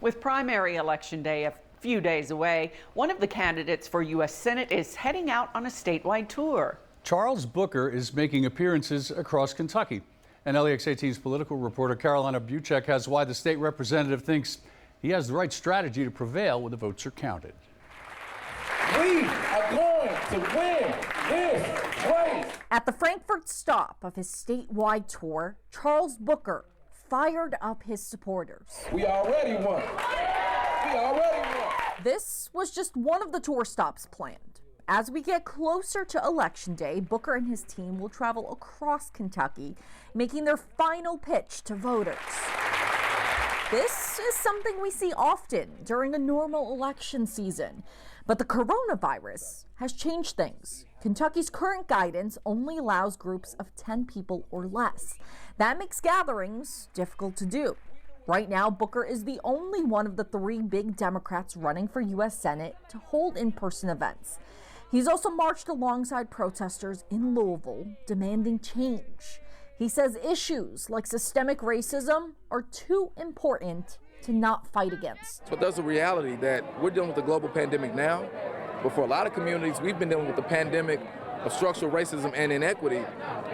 With primary election day a few days away, one of the candidates for U.S. Senate is heading out on a statewide tour. Charles Booker is making appearances across Kentucky. And LEX18's political reporter Carolina Buchek has why the state representative thinks he has the right strategy to prevail when the votes are counted. We are going to win this race. At the Frankfort stop of his statewide tour, Charles Booker fired up his supporters. We already won. We already won. This was just one of the tour stops planned. As we get closer to Election Day, Booker and his team will travel across Kentucky, making their final pitch to voters. This is something we see often during a normal election season. But the coronavirus has changed things. Kentucky's current guidance only allows groups of 10 people or less. That makes gatherings difficult to do. Right now, Booker is the only one of the three big Democrats running for U.S. Senate to hold in-person events. He's also marched alongside protesters in Louisville demanding change. He says issues like systemic racism are too important to not fight against. But there's a reality that we're dealing with the global pandemic now, but for a lot of communities, we've been dealing with the pandemic of structural racism and inequity.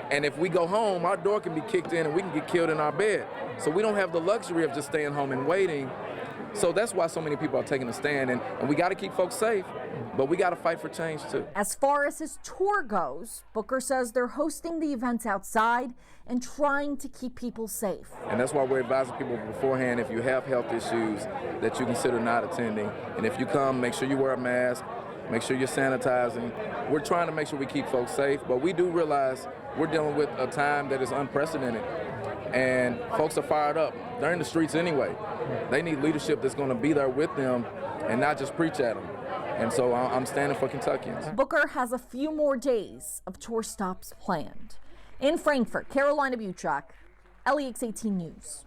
And if we go home, our door can be kicked in and we can get killed in our bed. So we don't have the luxury of just staying home and waiting. So that's why so many people are taking a stand, and we got to keep folks safe, but we got to fight for change too. As far as his tour goes, Booker says they're hosting the events outside and trying to keep people safe. And that's why we're advising people beforehand, if you have health issues, that you consider not attending. And if you come, make sure you wear a mask, make sure you're sanitizing. We're trying to make sure we keep folks safe, but we do realize we're dealing with a time that is unprecedented. And folks are fired up. They're in the streets anyway. They need leadership that's going to be there with them and not just preach at them. And so I'm standing for Kentuckians. Booker has a few more days of tour stops planned. In Frankfort, Carolina Buchek, LEX18 News.